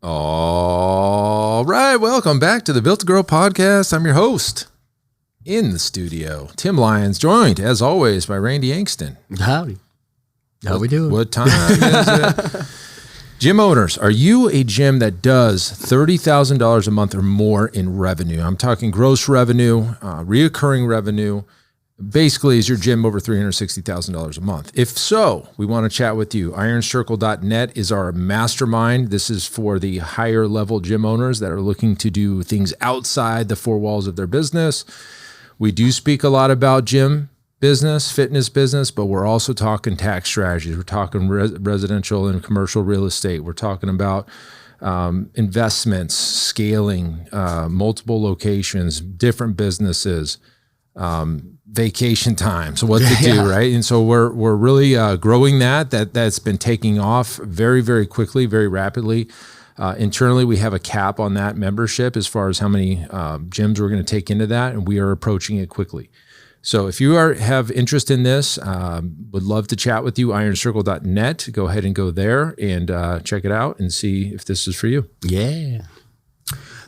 All right, welcome back to the Built to Grow podcast. I'm your host in the studio, Tim Lyons, joined as always by Randy Angston. Howdy. How we doing? What time is it? Gym owners, are you a gym that does $30,000 a month or more in revenue? I'm talking gross revenue, reoccurring revenue. Basically, is your gym over $360,000 a month? If so, we want to chat with you. IronCircle.net is our mastermind. This is for the higher level gym owners that are looking to do things outside the four walls of their business. We do speak a lot about gym business, fitness business, but we're also talking tax strategies. We're talking residential and commercial real estate. We're talking about investments, scaling, multiple locations, different businesses, vacation time. So what to do, right? And so we're really growing that's been taking off very, very quickly, very rapidly. Internally, we have a cap on that membership as far as how many gyms we're going to take into that, and we are approaching it quickly. So if you have interest in this, would love to chat with you, IronCircle.net. Go ahead and go there and check it out and see if this is for you. Yeah.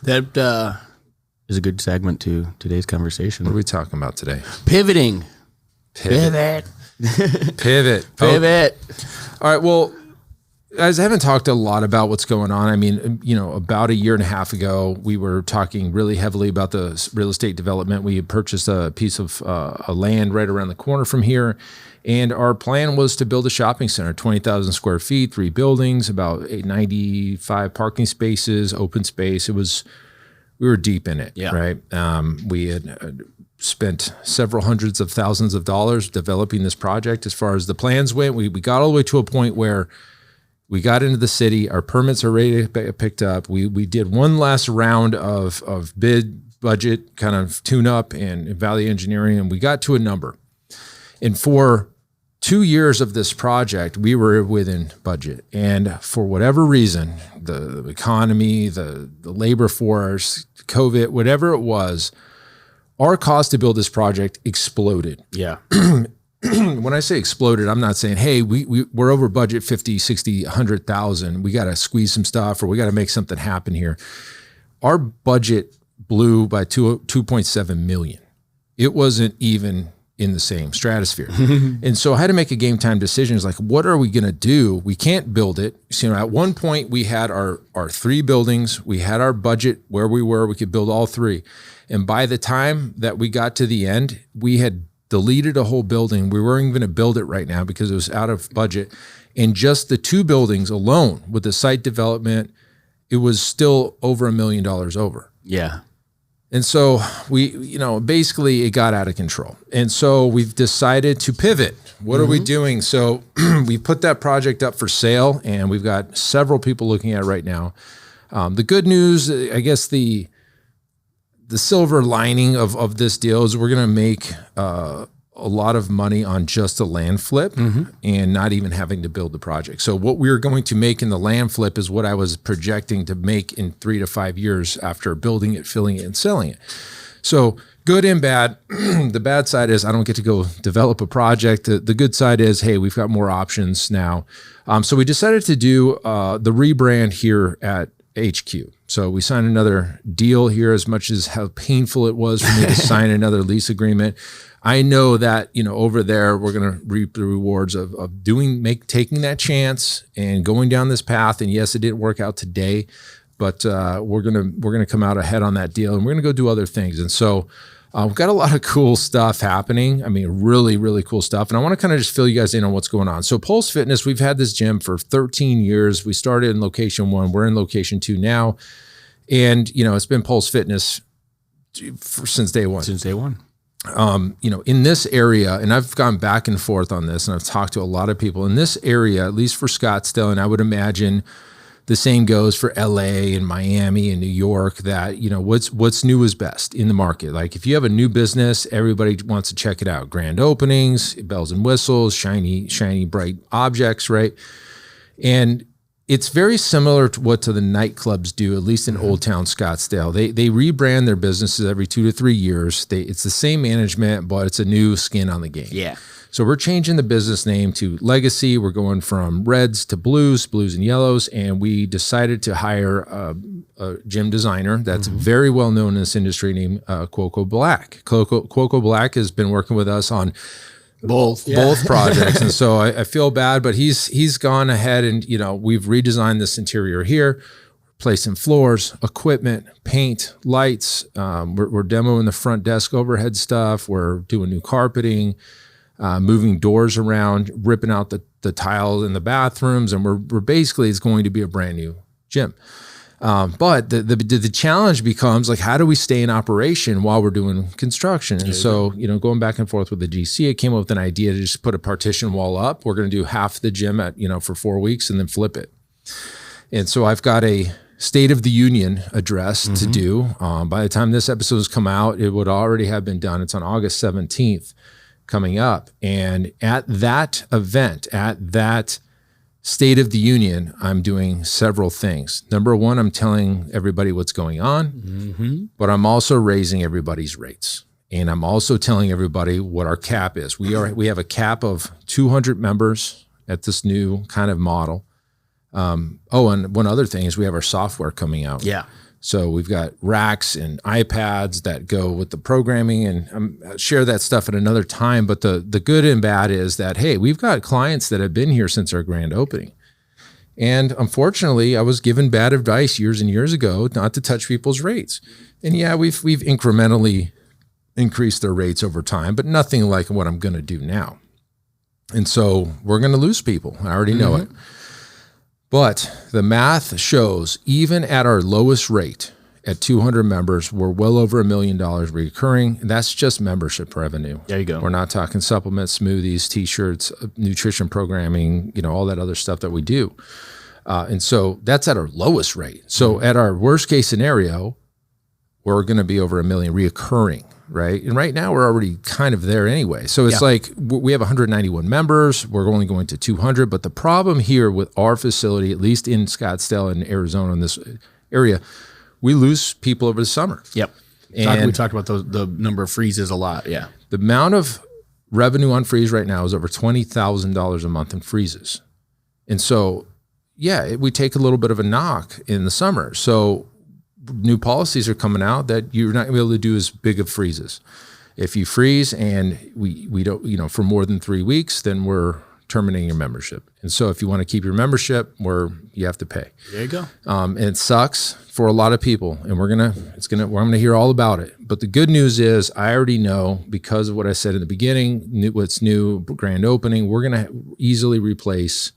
That is a good segment to today's conversation. What are we talking about today? Pivoting. Pivot. Pivot. All right. Well, guys, I haven't talked a lot about what's going on. I mean, about a year and a half ago, we were talking really heavily about the real estate development. We had purchased a piece of a land right around the corner from here. And our plan was to build a shopping center, 20,000 square feet, 3 buildings, about 95 parking spaces, open space. We were deep in it, right? We had spent several hundreds of thousands of dollars developing this project. As far as the plans went, we got all the way to a point where we got into the city. Our permits are ready to be picked up. We did one last round of bid budget kind of tune up and value engineering, and we got to a number. And for 2 years of this project, we were within budget. And for whatever reason, the economy, the labor force, COVID, whatever it was, our cost to build this project exploded. Yeah. When I say exploded, I'm not saying, hey, we're over budget 50, 60, 100,000. We got to squeeze some stuff or we got to make something happen here. Our budget blew by 2.7 million. It wasn't even in the same stratosphere. And so I had to make a game time decision. It's like, what are we going to do? We can't build it. So, at one point we had our 3 buildings. We had our budget where we were. We could build all 3. And by the time that we got to the end, we had deleted a whole building. We weren't even going to build it right now because it was out of budget. And just the 2 buildings alone with the site development, it was still over $1 million over. Yeah. And so we, basically it got out of control. And so we've decided to pivot. What are we doing? So we put that project up for sale and we've got several people looking at it right now. The good news, I guess the silver lining of this deal is we're going to make a lot of money on just a land flip and not even having to build the project. So what we're going to make in the land flip is what I was projecting to make in 3 to 5 years after building it, filling it, and selling it. So good and bad. The bad side is I don't get to go develop a project. The good side is, hey, we've got more options now. So we decided to do the rebrand here at HQ. So we signed another deal here, as much as how painful it was for me to sign another lease agreement. I know that, over there, we're going to reap the rewards of taking that chance and going down this path. And yes, it didn't work out today, but we're going to come out ahead on that deal and we're going to go do other things. And so we've got a lot of cool stuff happening. I mean, really, really cool stuff. And I want to kind of just fill you guys in on what's going on. So Pulse Fitness, we've had this gym for 13 years. We started in location 1. We're in location 2 now. And, it's been Pulse Fitness since day one. Since day one. In this area, and I've gone back and forth on this, and I've talked to a lot of people in this area, at least for Scottsdale, and I would imagine the same goes for LA and Miami and New York, that, what's new is best in the market. Like if you have a new business, everybody wants to check it out. Grand openings, bells and whistles, shiny, bright objects, right? And it's very similar to what the nightclubs do, at least in Old Town Scottsdale. They rebrand their businesses every 2 to 3 years. It's the same management, but it's a new skin on the game. Yeah. So we're changing the business name to Legacy. We're going from reds to blues and yellows, and we decided to hire a gym designer that's very well known in this industry named Quoco Black. Quoco Black has been working with us on both projects, and so I feel bad, but he's gone ahead and we've redesigned this interior here, replacing floors, equipment, paint, lights. We're demoing the front desk overhead stuff. We're doing new carpeting. Moving doors around, ripping out the tile in the bathrooms, and we're basically, it's going to be a brand new gym. But the challenge becomes, like, how do we stay in operation while we're doing construction? And so, going back and forth with the GC, I came up with an idea to just put a partition wall up. We're going to do half the gym for 4 weeks and then flip it. And so I've got a State of the Union address to do. By the time this episode has come out, it would already have been done. It's on August 17th. Coming up. And at that event, at that State of the Union, I'm doing several things. Number one, I'm telling everybody what's going on, but I'm also raising everybody's rates. And I'm also telling everybody what our cap is. We have a cap of 200 members at this new kind of model. And one other thing is we have our software coming out. Yeah. So we've got racks and iPads that go with the programming, and I'll share that stuff at another time. But the good and bad is that, hey, we've got clients that have been here since our grand opening. And unfortunately, I was given bad advice years and years ago not to touch people's rates. And yeah, we've incrementally increased their rates over time, but nothing like what I'm going to do now. And so we're going to lose people. I already know it. But the math shows, even at our lowest rate, at 200 members, we're well over $1 million recurring. And that's just membership revenue. There you go. We're not talking supplements, smoothies, T-shirts, nutrition programming, all that other stuff that we do. And so that's at our lowest rate. So at our worst case scenario, we're going to be over $1 million recurring, right? And right now we're already kind of there anyway. So it's like we have 191 members. We're only going to 200. But the problem here with our facility, at least in Scottsdale and Arizona, in this area, we lose people over the summer. Yep. And we talked about the number of freezes a lot. Yeah. The amount of revenue on freeze right now is over $20,000 a month in freezes. And so, we take a little bit of a knock in the summer. So new policies are coming out that you're not going to be able to do as big of freezes. If you freeze and we don't, for more than 3 weeks, then we're terminating your membership. And so if you want to keep your membership, you have to pay. There you go. And it sucks for a lot of people, and I'm going to hear all about it. But the good news is I already know, because of what I said in the beginning, what's new, grand opening, we're going to easily replace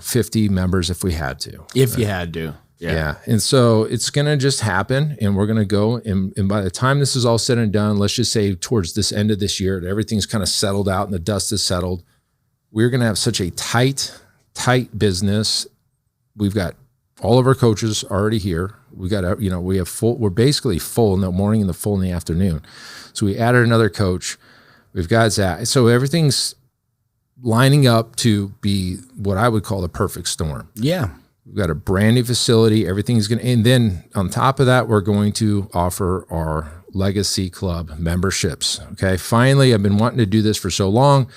50 members if we had to. If you had to. Yeah. And so it's going to just happen, and we're going to go. And by the time this is all said and done, let's just say towards this end of this year, everything's kind of settled out and the dust is settled. We're going to have such a tight business. We've got all of our coaches already here. We got, we have we're basically full in the morning and full in the afternoon. So we added another coach. We've got Zach. So everything's lining up to be what I would call the perfect storm. Yeah. We've got a brand new facility. Everything's going to, and then on top of that, we're going to offer our Legacy Club memberships. Okay. Finally, I've been wanting to do this for so long.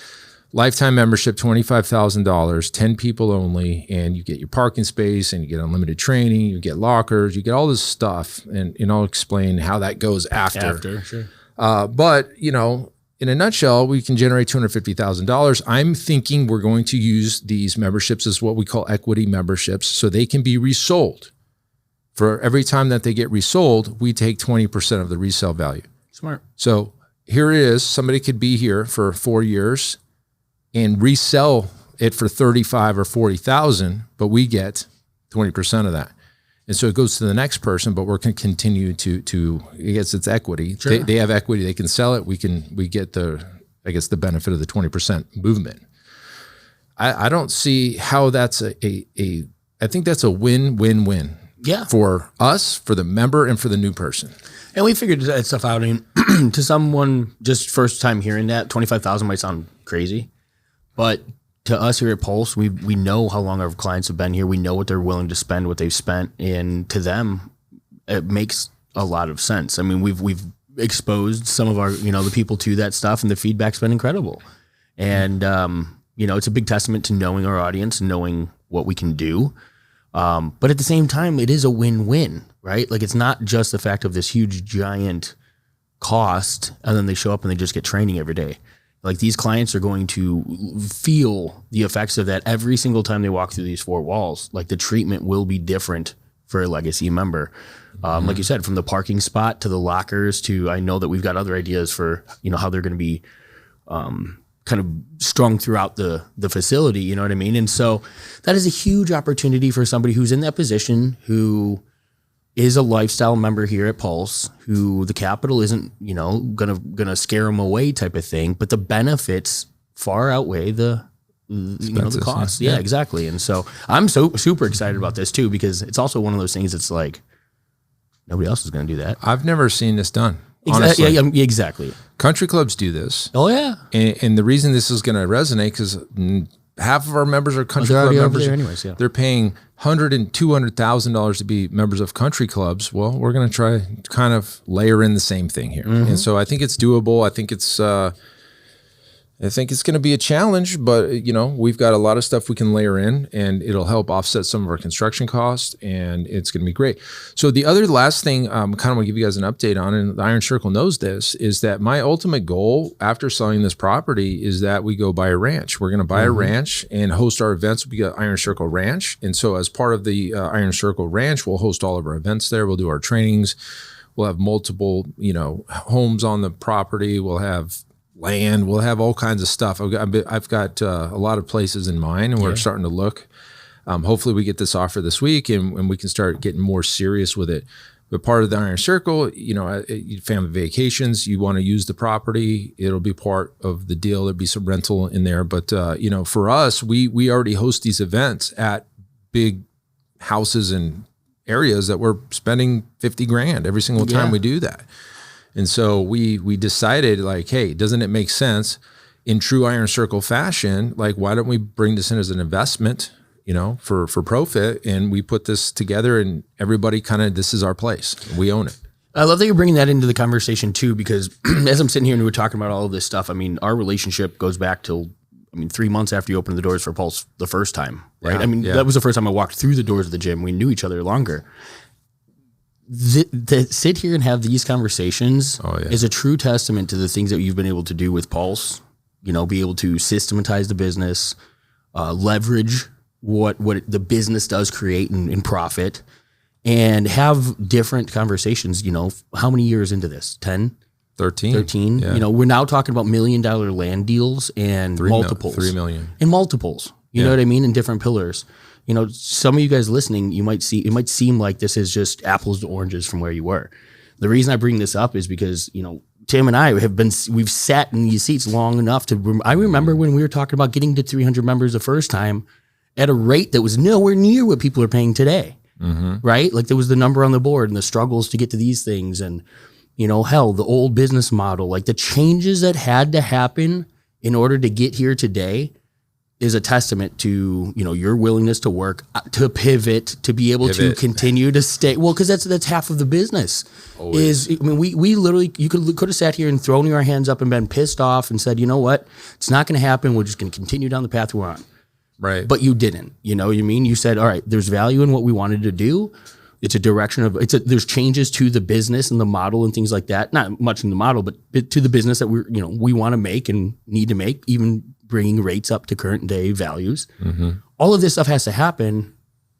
Lifetime membership, $25,000, 10 people only. And you get your parking space, and you get unlimited training. You get lockers, you get all this stuff. And I'll explain how that goes after. Sure. But in a nutshell, we can generate $250,000. I'm thinking we're going to use these memberships as what we call equity memberships, so they can be resold. For every time that they get resold, we take 20% of the resale value. Smart. So here it is. Somebody could be here for 4 years and resell it for $35,000 or $40,000, but we get 20% of that. And so it goes to the next person, but we're going to continue to I guess it's equity. Sure. They have equity. They can sell it. We get the benefit of the 20% movement. I don't see how that's I think that's a win-win-win. Yeah. For us, for the member, and for the new person. And we figured that stuff out. To someone just first time hearing that, $25,000 might sound crazy, but to us here at Pulse, we know how long our clients have been here. We know what they're willing to spend, what they've spent, and to them, it makes a lot of sense. I mean, we've exposed some of our, the people to that stuff, and the feedback's been incredible. And it's a big testament to knowing our audience and knowing what we can do. But at the same time, it is a win-win, right? Like, it's not just the fact of this huge giant cost, and then they show up and they just get training every day. Like, these clients are going to feel the effects of that every single time they walk through these four walls. Like, the treatment will be different for a legacy member. Like you said, from the parking spot to the lockers to, I know that we've got other ideas for, how they're going to be kind of strung throughout the facility, you know what I mean? And so that is a huge opportunity for somebody who's in that position, who is a lifestyle member here at Pulse, who the capital isn't, gonna scare them away type of thing, but the benefits far outweigh the cost. Yeah, exactly. And so I'm super excited about this too, because it's also one of those things that's like, nobody else is going to do that. I've never seen this done. Honestly. Yeah, exactly. Country clubs do this. Oh yeah. And the reason this is going to resonate, because half of our members are country club members. Anyways, yeah. They're paying $100,000 and $200,000 to be members of country clubs. Well, we're going to try to kind of layer in the same thing here. And so I think it's doable. I think it's going to be a challenge, but we've got a lot of stuff we can layer in, and it'll help offset some of our construction costs, and it's going to be great. So the last thing, kind of want to give you guys an update on, and the Iron Circle knows this, is that my ultimate goal after selling this property is that we go buy a ranch. We're going to buy a ranch and host our events. We got Iron Circle Ranch, and so as part of the Iron Circle Ranch, we'll host all of our events there. We'll do our trainings. We'll have multiple, homes on the property. We'll have land. We'll have all kinds of stuff. I've got a lot of places in mind, and we're starting to look. Hopefully we get this offer this week, and we can start getting more serious with it. But part of the Iron Circle, family vacations, you want to use the property, it'll be part of the deal. There'll be some rental in there. But, for us, we already host these events at big houses and areas that we're spending $50,000 every single time we do that. And so we decided, like, hey, doesn't it make sense in true Iron Circle fashion? Like, why don't we bring this in as an investment, for profit? And we put this together, and everybody this is our place. We own it. I love that you're bringing that into the conversation too, because as I'm sitting here and we're talking about all of this stuff, I mean, our relationship goes back till 3 months after you opened the doors for Pulse the first time, right? That was the first time I walked through the doors of the gym. We knew each other longer. To sit here and have these conversations is a true testament to the things that you've been able to do with Pulse, be able to systematize the business, leverage what the business does create in profit, and have different conversations. How many years into this? 10? 13. Yeah. We're now talking about $1 million land deals and multiples. 3 million. And multiples. You know what I mean? In different pillars. Some of you guys listening, it might seem like this is just apples to oranges from where you were. The reason I bring this up is because, Tim and I we've sat in these seats long enough I remember when we were talking about getting to 300 members the first time at a rate that was nowhere near what people are paying today. Right? Like, there was the number on the board and the struggles to get to these things, and, the old business model, like the changes that had to happen in order to get here today is a testament to, your willingness to work, to pivot, to be able to continue to stay. Well, because that's half of the business. Always. We literally, you could have sat here and thrown our hands up and been pissed off and said, you know what, it's not going to happen. We're just going to continue down the path we're on. Right. But you didn't. You know what I mean? You said, all right, there's value in what we wanted to do. It's a direction of there's changes to the business and the model and things like that. Not much in the model, but to the business that we want to make and need to make, even bringing rates up to current day values. All of this stuff has to happen.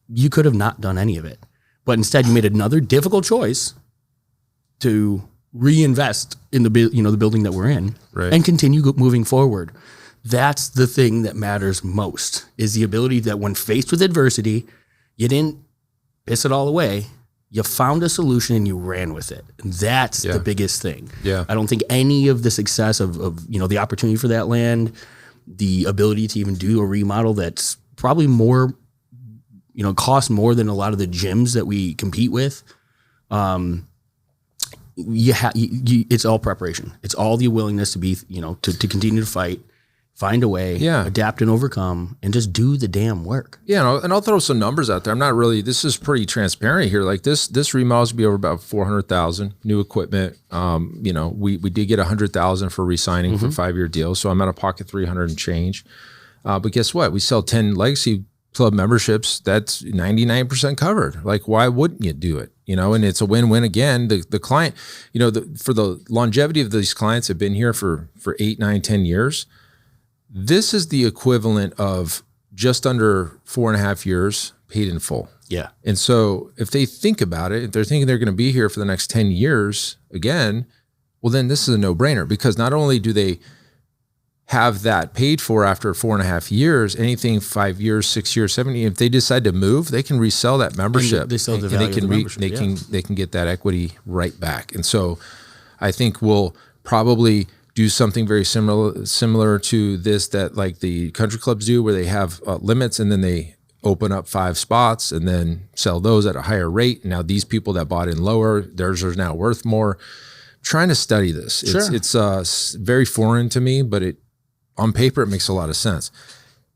You could have not done any of it, but instead you made another difficult choice to reinvest in the building that we're in, and continue moving forward. That's the thing that matters most, is the ability that when faced with adversity, you didn't piss it all away. You found a solution and you ran with it. And that's the biggest thing. Yeah. I don't think any of the success of the opportunity for that land, the ability to even do a remodel that's probably more, costs more than a lot of the gyms that we compete with. It's all preparation. It's all the willingness to be, to continue to fight find a way, adapt and overcome, and just do the damn work. Yeah, and I'll throw some numbers out there. I'm not really. This is pretty transparent here. Like this remodels be over about 400,000 new equipment. We did get 100,000 for re-signing for 5-year deal, so I'm out of pocket 300 and change. But guess what? We sell 10 legacy club memberships. That's 99% covered. Like, why wouldn't you do it? And it's a win-win again. The client, for the longevity of these clients have been here for 8, 9, 10 years. This is the equivalent of just under 4.5 years paid in full. Yeah. And so if they think about it, if they're thinking they're going to be here for the next 10 years again, well, then this is a no-brainer, because not only do they have that paid for after 4.5 years, anything 5 years, 6 years, 7 years, if they decide to move, they can resell that membership. They sell the value of the membership. They can get that equity right back. And so I think we'll probably do something very similar to this, that like the country clubs do, where they have limits and then they open up 5 spots and then sell those at a higher rate. Now these people that bought in lower, theirs are now worth more. I'm trying to study this. Sure. It's very foreign to me, but on paper, it makes a lot of sense.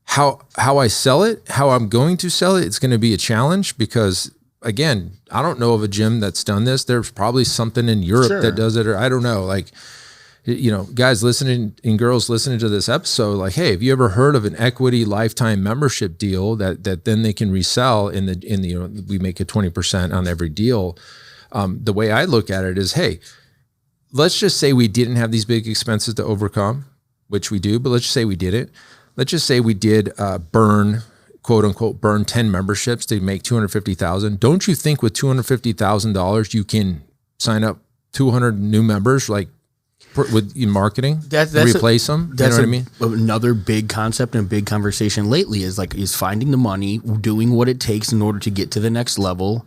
How I sell it, how I'm going to sell it, it's going to be a challenge, because again, I don't know of a gym that's done this. There's probably something in Europe that does it, or I don't know. Like, guys listening and girls listening to this episode, like, hey, have you ever heard of an equity lifetime membership deal that then they can resell in the we make a 20% on every deal. The way I look at it is, hey, let's just say we didn't have these big expenses to overcome, which we do, but let's just say we did it. Let's just say we did quote unquote, burn 10 memberships to make $250,000. Don't you think with $250,000 you can sign up 200 new members, like with marketing, replace them? You know what I mean? Another big concept and big conversation lately is finding the money, doing what it takes in order to get to the next level.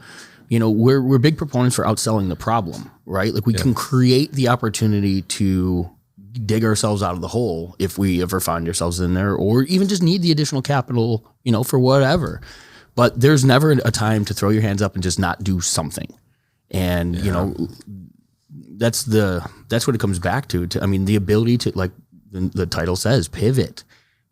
We're big proponents for outselling the problem, right? Like we can create the opportunity to dig ourselves out of the hole if we ever find ourselves in there, or even just need the additional capital, for whatever. But there's never a time to throw your hands up and just not do something. And, that's what it comes back to. The ability to, like the title says, pivot.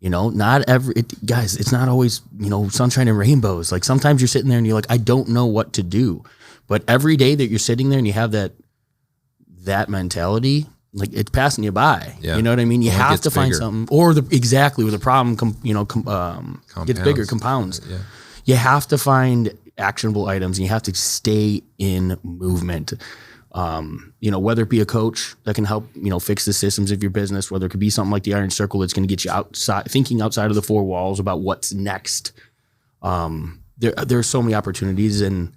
Guys, it's not always, sunshine and rainbows. Like sometimes you're sitting there and you're like, I don't know what to do. But every day that you're sitting there and you have that mentality, like it's passing you by. Yeah. You know what I mean? You have to find something, or where the problem gets bigger, compounds. Yeah. You have to find actionable items, and you have to stay in movement. Whether it be a coach that can help, fix the systems of your business, whether it could be something like the Iron Circle that's going to get you thinking outside of the 4 walls about what's next. There are so many opportunities, and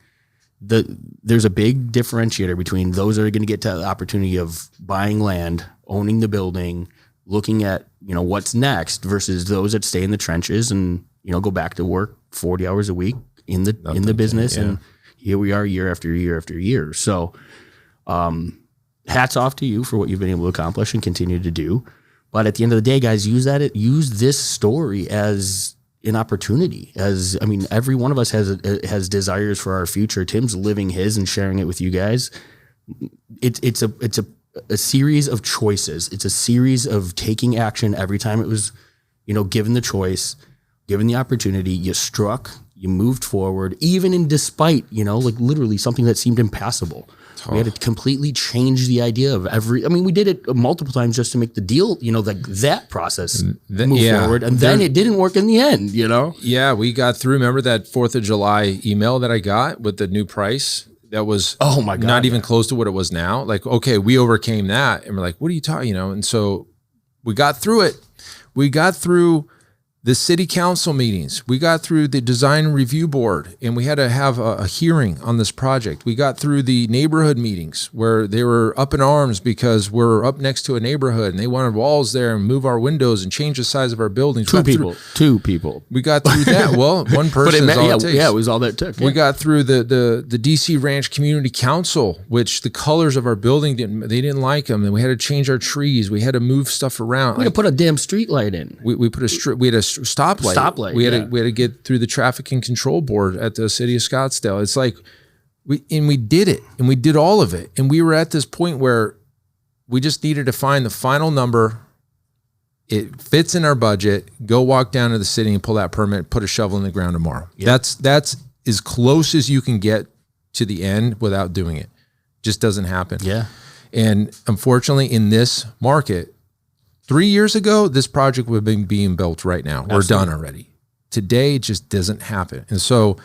there's a big differentiator between those that are going to get to the opportunity of buying land, owning the building, looking at, what's next, versus those that stay in the trenches and, go back to work 40 hours a week in the business. Yeah. And here we are year after year after year. So, hats off to you for what you've been able to accomplish and continue to do. But at the end of the day, guys, use this story as an opportunity. Every one of us has desires for our future. Tim's living his and sharing it with you guys. It's a series of choices. It's a series of taking action every time it was, given the choice, given the opportunity, you struck, you moved forward, even in despite, literally something that seemed impassable. We had to completely change the idea of we did it multiple times just to make the deal, that process move forward. And then it didn't work in the end, Yeah, we got through. Remember that 4th of July email that I got with the new price? That was not even close to what it was now. Like, okay, we overcame that. And we're like, what are you talking, And so we got through it. We got through the city council meetings. We got through the design review board, and we had to have a hearing on this project. We got through the neighborhood meetings where they were up in arms because we're up next to a neighborhood and they wanted walls there and move our windows and change the size of our buildings. Two people. We got through that. Well, one person is all it takes. Yeah, it was all that it took. Yeah. We got through the DC Ranch Community Council, which the colors of our building didn't like them, and we had to change our trees. We had to move stuff around. We had to put a damn street light in. We had a stoplight. We had to get through the traffic and control board at the city of Scottsdale. It's like we did it, and we did all of it, and we were at this point where we just needed to find the final number It fits in our budget. Go walk down to the city and pull that permit, put a shovel in the ground tomorrow. Yep. That's as close as you can get to the end without doing it. Just doesn't happen. Yeah. And unfortunately, in this market, 3 years ago, this project would have been being built right now. Absolutely. We're done already. Today, it just doesn't happen. And so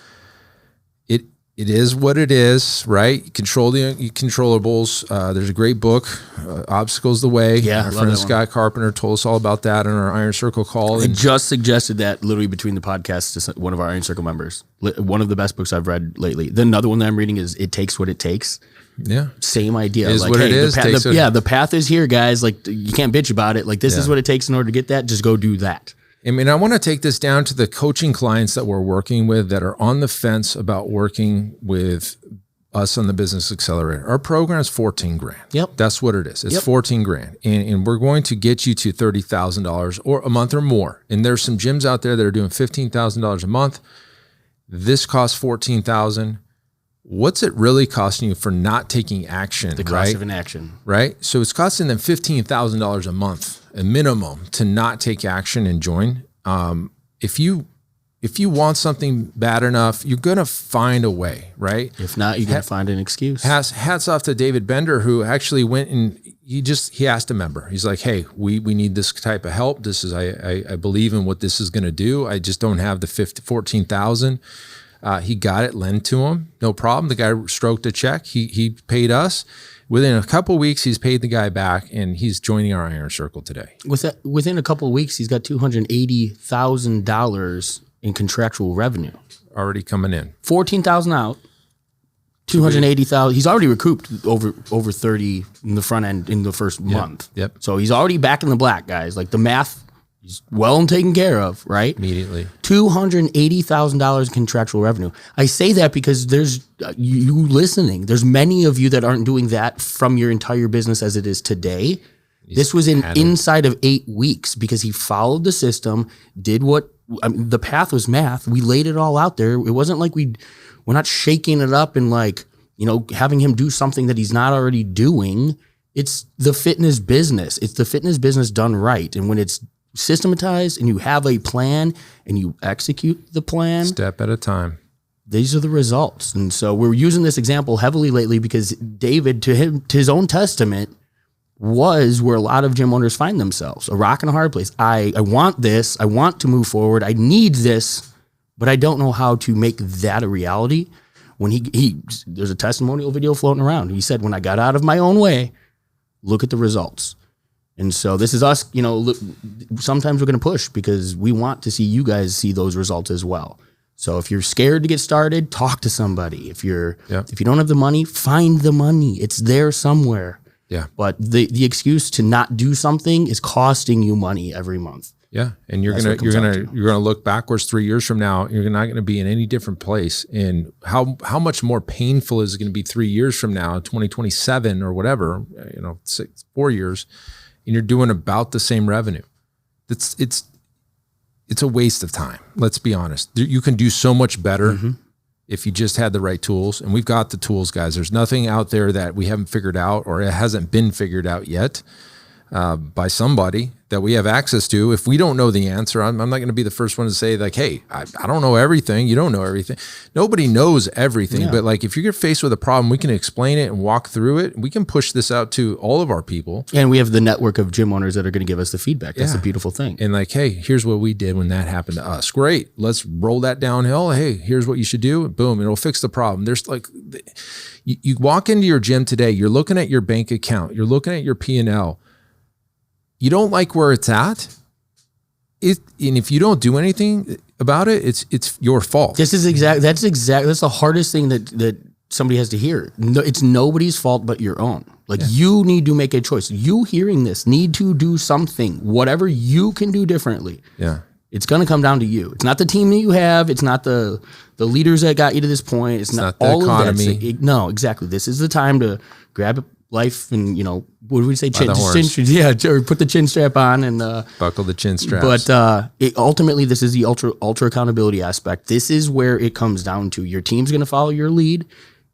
it is what it is, right? Control the controllables. There's a great book, Obstacles the Way. Yeah, our friend Scott Carpenter told us all about that in our Iron Circle call. I just suggested that literally between the podcasts to one of our Iron Circle members. One of the best books I've read lately. Then another one that I'm reading is It Takes What It Takes. Yeah. Same idea. It is what it is. The path is here, guys. Like, you can't bitch about it. Like, this is what it takes in order to get that. Just go do that. I mean, I want to take this down to the coaching clients that we're working with that are on the fence about working with us on the Business Accelerator. Our program is $14,000. Yep. That's what it is. It's $14,000. And we're going to get you to $30,000 or a month or more. And there's some gyms out there that are doing $15,000 a month. This costs $14,000. What's it really costing you for not taking action? The cost of inaction. Right? So it's costing them $15,000 a month, a minimum, to not take action and join. If you want something bad enough, you're going to find a way, right? If not, you're going to find an excuse. Hats off to David Bender, who actually went and he asked a member. He's like, hey, we need this type of help. This is, I believe in what this is going to do. I just don't have the $14,000. He got it lent to him, no problem. The guy stroked a check. He paid us. Within a couple of weeks, he's paid the guy back, and he's joining our Iron Circle today. Within a couple of weeks, he's got $280,000 in contractual revenue already coming in. 14,000 out, 280,000. He's already recouped over 30 in the front end in the first month. Yep. So he's already back in the black, guys. Like, the math. He's well and taken care of, right? Immediately. $280,000 contractual revenue. I say that because there's you listening. There's many of you that aren't doing that from your entire business as it is today. This was inside of 8 weeks because he followed the system, did what the path was math. We laid it all out there. It wasn't like we're not shaking it up and having him do something that he's not already doing. It's the fitness business. It's the fitness business done right. And when it's systematized and you have a plan and you execute the plan step at a time, these are the results. And so we're using this example heavily lately because David, to his own testament, was where a lot of gym owners find themselves, a rock and a hard place. I want this, I want to move forward, I need this, but I don't know how to make that a reality. When there's a testimonial video floating around. He said, when I got out of my own way, look at the results. And so this is us, sometimes we're going to push because we want to see you guys see those results as well. So if you're scared to get started, talk to somebody. If you don't have the money, find the money. It's there somewhere. Yeah. But the excuse to not do something is costing you money every month. Yeah. And you're gonna look backwards 3 years from now. You're not gonna be in any different place. And how much more painful is it gonna be 3 years from now, 2027 or whatever, 4 years. And you're doing about the same revenue. It's a waste of time. Let's be honest. You can do so much better if you just had the right tools. And we've got the tools, guys. There's nothing out there that we haven't figured out or it hasn't been figured out yet by somebody that we have access to. If we don't know the answer, I'm not going to be the first one to say like, hey, I don't know everything. You don't know everything. Nobody knows everything. Yeah. But like if you get faced with a problem, we can explain it and walk through it. We can push this out to all of our people. And we have the network of gym owners that are going to give us the feedback. That's the beautiful thing. And like, hey, here's what we did when that happened to us. Great. Let's roll that downhill. Hey, here's what you should do. Boom. It'll fix the problem. There's like, you walk into your gym today, you're looking at your bank account, you're looking at your P&L. You don't like where it's at. And if you don't do anything about it, it's your fault. That's the hardest thing that somebody has to hear. No, it's nobody's fault but your own. Like you need to make a choice. You hearing this need to do something, whatever you can do differently. Yeah. It's going to come down to you. It's not the team that you have. It's not the leaders that got you to this point. It's not all the economy. Of that. No, exactly. This is the time to grab life and, what do we say? Chin, or put the chin strap on and buckle the chin straps. But ultimately, this is the ultra accountability aspect. This is where it comes down to your team's going to follow your lead.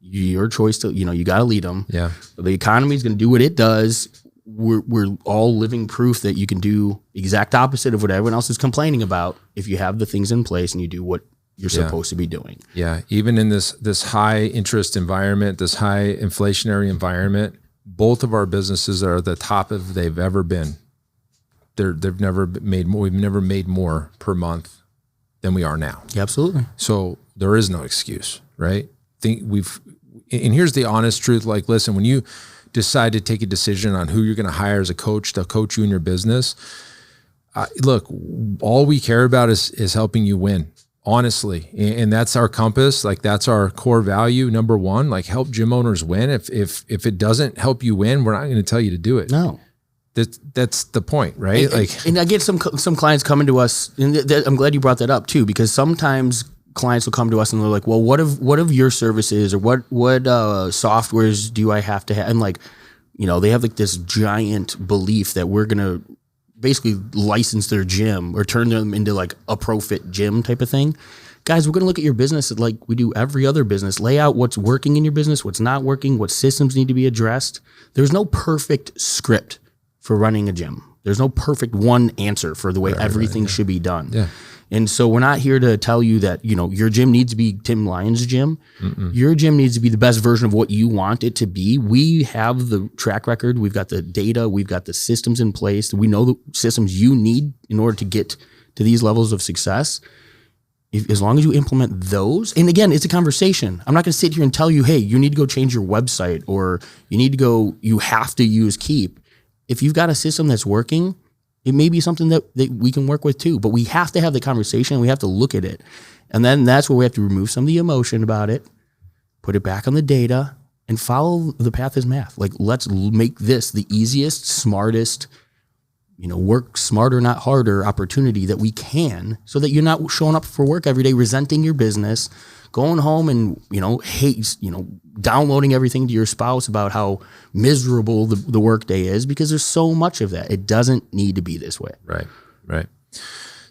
Your choice to, you got to lead them. Yeah. The economy is going to do what it does. we're all living proof that you can do exact opposite of what everyone else is complaining about if you have the things in place and you do what you're supposed to be doing. Yeah. Even in this high interest environment, this high inflationary environment, both of our businesses are the top of they've ever been. They've never made more. We've never made more per month than we are now. Yeah, absolutely. So there is no excuse, right? And here's the honest truth. Like, listen, when you decide to take a decision on who you're going to hire as a coach to coach you in your business, look, all we care about is helping you win, honestly. And that's our compass. Like, that's our core value. Number one, like, help gym owners win. If it doesn't help you win, we're not going to tell you to do it. No. That's the point, right? And I get some clients coming to us, and I'm glad you brought that up too, because sometimes clients will come to us and they're like, well, what of your services, or what softwares do I have to have? And like, they have like this giant belief that we're going to basically license their gym or turn them into like a ProFit gym type of thing. Guys, we're going to look at your business like we do every other business, lay out what's working in your business, what's not working, what systems need to be addressed. There's no perfect script for running a gym. There's no perfect one answer for the way everything should be done. Yeah. And so we're not here to tell you that, your gym needs to be Tim Lyons' gym. Mm-mm. Your gym needs to be the best version of what you want it to be. We have the track record. We've got the data. We've got the systems in place. We know the systems you need in order to get to these levels of success. As long as you implement those, and again, it's a conversation. I'm not going to sit here and tell you, hey, you need to go change your website, or you have to use Keep. If you've got a system that's working, it may be something that we can work with too, but we have to have the conversation. We have to look at it. And then that's where we have to remove some of the emotion about it, put it back on the data, and follow the path as math. Like, let's make this the easiest, smartest, work smarter, not harder opportunity that we can, so that you're not showing up for work every day, resenting your business, going home and, downloading everything to your spouse about how miserable the work day is, because there's so much of that. It doesn't need to be this way. Right.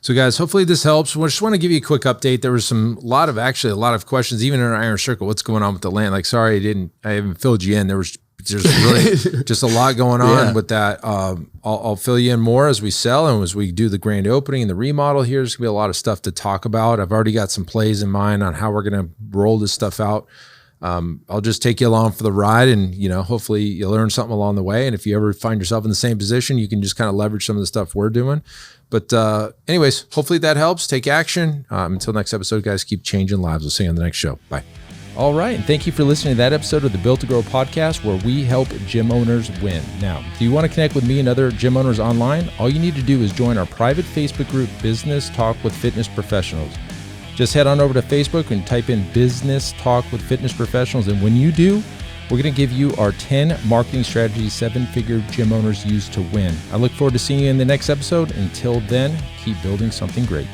So guys, hopefully this helps. We just want to give you a quick update. There was a lot of questions, even in our Iron Circle. What's going on with the land? Like, sorry, I haven't filled you in. There's really just a lot going on with that. I'll fill you in more as we sell and as we do the grand opening and the remodel here. There's gonna be a lot of stuff to talk about. I've already got some plays in mind on how we're going to roll this stuff out. I'll just take you along for the ride, and hopefully you learn something along the way. And if you ever find yourself in the same position, you can just kind of leverage some of the stuff we're doing. But anyways, hopefully that helps. Take action. Until next episode, guys, keep changing lives. We'll see you on the next show. Bye. All right, and thank you for listening to that episode of the Built to Grow podcast, where we help gym owners win. Now, do you want to connect with me and other gym owners online? All you need to do is join our private Facebook group, Business Talk with Fitness Professionals. Just head on over to Facebook and type in Business Talk with Fitness Professionals, and when you do, we're going to give you our 10 marketing strategies 7-figure gym owners use to win. I look forward to seeing you in the next episode. Until then, keep building something great.